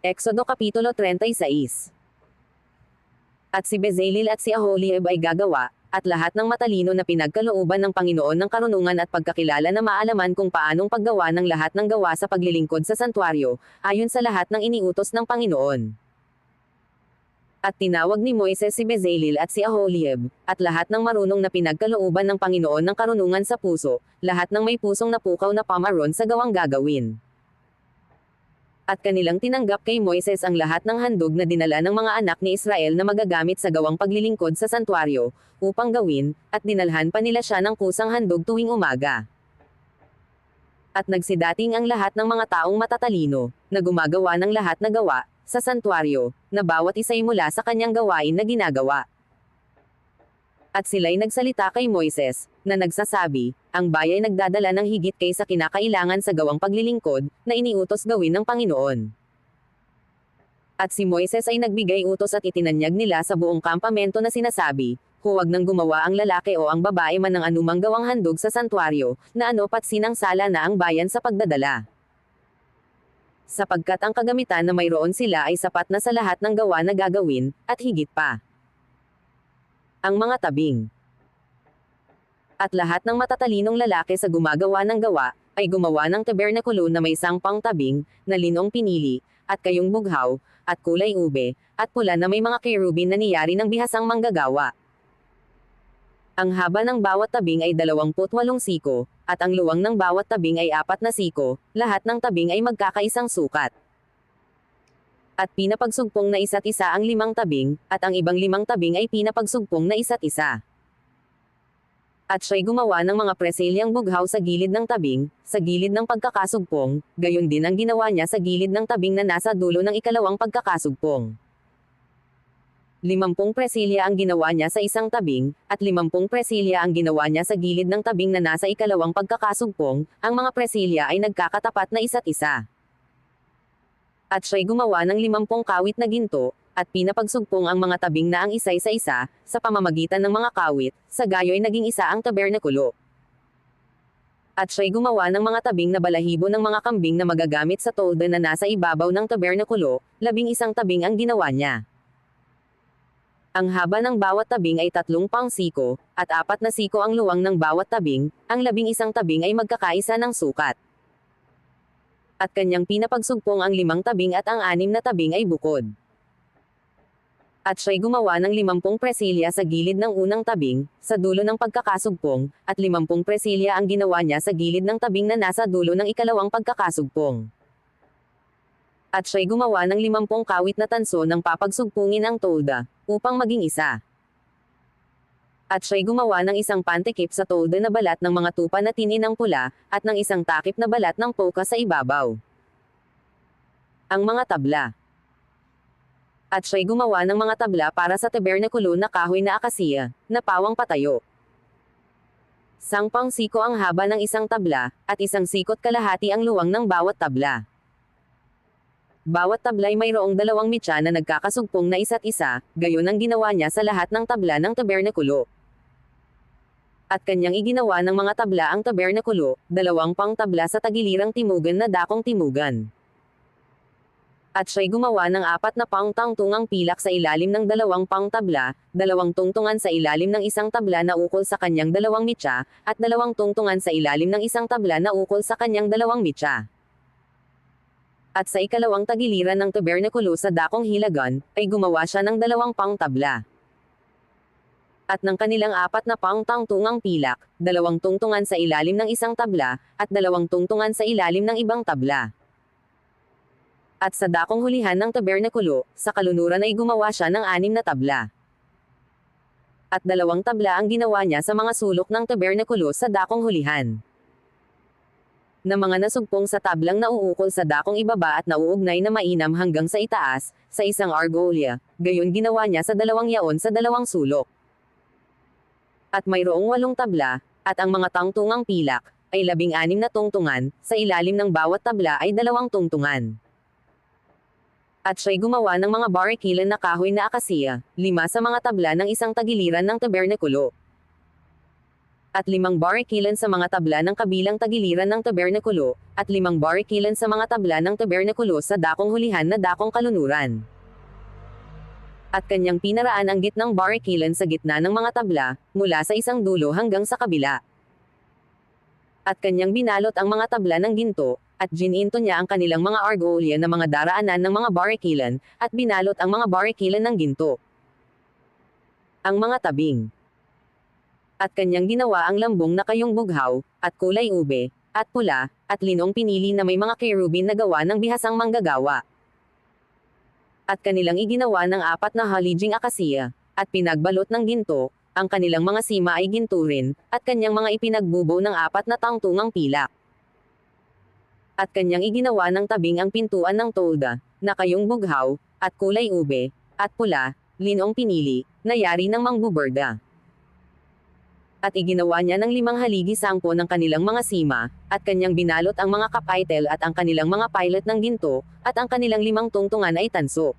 Exodo Kapitulo 36. At si Bezalel at si Aholiab ay gagawa, at lahat ng matalino na pinagkalooban ng Panginoon ng karunungan at pagkakilala na maalaman kung paanong paggawa ng lahat ng gawa sa paglilingkod sa santuaryo, ayon sa lahat ng iniutos ng Panginoon. At tinawag ni Moises si Bezalel at si Aholiab, at lahat ng marunong na pinagkalooban ng Panginoon ng karunungan sa puso, lahat ng may pusong napukaw na pamaron sa gawang gagawin. At kanilang tinanggap kay Moises ang lahat ng handog na dinala ng mga anak ni Israel na magagamit sa gawang paglilingkod sa santuaryo, upang gawin, at dinalhan pa nila siya ng kusang handog tuwing umaga. At nagsidating ang lahat ng mga taong matatalino, na gumagawa ng lahat na gawa, sa santuaryo, na bawat isa'y mula sa kanyang gawain na ginagawa. At sila'y nagsalita kay Moises, na nagsasabi, ang bayay nagdadala ng higit kaysa kinakailangan sa gawang paglilingkod, na iniutos gawin ng Panginoon. At si Moises ay nagbigay utos at itinanyag nila sa buong kampamento na sinasabi, huwag nang gumawa ang lalaki o ang babae man ng anumang gawang handog sa santuaryo, na ano pat sinang sala na ang bayan sa pagdadala. Sapagkat ang kagamitan na mayroon sila ay sapat na sa lahat ng gawa na gagawin, at higit pa. Ang mga tabing. At lahat ng matatalinong lalaki sa gumagawa ng gawa, ay gumawa ng tabernakulo na may sangpang tabing, na linong pinili, at kayong bughaw, at kulay ube, at pula na may mga kerubin na niyari ng bihasang manggagawa. Ang haba ng bawat tabing ay 28 siko, at ang luwang ng bawat tabing ay 4 na siko, lahat ng tabing ay magkakaisang sukat. At pinapagsugpong na isa't isa ang 5 tabing, at ang ibang 5 tabing ay pinapagsugpong na isa't isa. At siya'y gumawa ng mga preselyang bughaw sa gilid ng tabing, sa gilid ng pagkakasugpong, gayon din ang ginawa niya sa gilid ng tabing na nasa dulo ng ikalawang pagkakasugpong. 50 presilya ang ginawa niya sa isang tabing, at 50 presilya ang ginawa niya sa gilid ng tabing na nasa ikalawang pagkakasugpong, ang mga presilya ay nagkakatapat na isa't isa. At siya'y gumawa ng 50 kawit na ginto, at pinapagsugpong ang mga tabing na ang isay sa isa, sa pamamagitan ng mga kawit, sa gayo'y naging isa ang tabernakulo. At siya'y gumawa ng mga tabing na balahibo ng mga kambing na magagamit sa tolda na nasa ibabaw ng tabernakulo, 11 tabing ang ginawa niya. Ang haba ng bawat tabing ay 3 siko, at 4 na siko ang luwang ng bawat tabing, ang 11 tabing ay magkakaisa ng sukat. At kanyang pinapagsugpong ang 5 tabing at ang 6 na tabing ay bukod. At siya'y gumawa ng 50 presilya sa gilid ng unang tabing, sa dulo ng pagkakasugpong, at 50 presilya ang ginawa niya sa gilid ng tabing na nasa dulo ng ikalawang pagkakasugpong. At siya'y gumawa ng 50 kawit na tanso ng papagsugpungin ang tolda, upang maging isa. At siya'y gumawa ng isang pantikip sa tolda na balat ng mga tupa na tininang pula, at ng isang takip na balat ng poka sa ibabaw. Ang mga tabla. At siya'y gumawa ng mga tabla para sa tabernakulo na kahoy na akasiya, na pawang patayo. Sangpang siko ang haba ng isang tabla, at isang sikot kalahati ang luwang ng bawat tabla. Bawat tabla'y mayroong 2 mitya na nagkakasugpong na isa't isa, gayon ang ginawa niya sa lahat ng tabla ng tabernakulo. At kanyang iginawa ng mga tabla ang tabernakulo, 2 pang tabla sa tagilirang timugan na dakong timugan. At siya'y gumawa ng 4 na pang tungtungang pilak sa ilalim ng 2 pang tabla, 2 tungtungan sa ilalim ng isang tabla na ukol sa kanyang 2 mitya, at 2 tungtungan sa ilalim ng isang tabla na ukol sa kanyang 2 mitya. At sa ikalawang tagiliran ng tabernakulo sa dakong hilagan, ay gumawa siya ng 2 pang tabla. At ng kanilang 4 na pang tungtungang pilak, 2 tungtungan sa ilalim ng isang tabla, at 2 tungtungan sa ilalim ng ibang tabla. At sa dakong hulihan ng tabernakulo, sa kalunuran ay gumawa siya ng 6 na tabla. At 2 tabla ang ginawa niya sa mga sulok ng tabernakulo sa dakong hulihan. Na mga nasugpong sa tablang nauukol sa dakong ibaba at nauugnay na mainam hanggang sa itaas, sa isang argolya, gayon ginawa niya sa 2 yaon sa 2 sulok. At mayroong 8 tabla, at ang mga tungtungang pilak, ay 16 na tungtungan, sa ilalim ng bawat tabla ay 2 tungtungan. At siya'y gumawa ng mga barikilan na kahoy na akasiya, 5 sa mga tabla ng isang tagiliran ng tabernakulo. at 5 barikilan sa mga tabla ng kabilang tagiliran ng tabernakulo, at 5 barikilan sa mga tabla ng tabernakulo sa dakong hulihan na dakong kalunuran. At kanyang pinaraan ang gitnang barikilan sa gitna ng mga tabla, mula sa isang dulo hanggang sa kabila. At kanyang binalot ang mga tabla ng ginto, at gininto niya ang kanilang mga argolya na mga daraanan ng mga barikilan, at binalot ang mga barikilan ng ginto. Ang mga tabing. At kanyang ginawa ang lambong na kayong bughaw, at kulay ube, at pula, at linong pinili na may mga kerubin na gawa ng bihasang manggagawa. At kanilang iginawa ng 4 na halijing akasiya, at pinagbalot ng ginto, ang kanilang mga sima ay ginto rin, at kanyang mga ipinagbubo ng 4 na tangtungang pilak. At kanyang iginawa ng tabing ang pintuan ng tolda, na kayong bughaw, at kulay ube, at pula, linong pinili, na yari ng mangbuburda. At iginawa niya ng 5 haligi sangpo ng kanilang mga sima, at kanyang binalot ang mga kapaitel at ang kanilang mga pilot ng ginto, at ang kanilang 5 tungtungan ay tanso.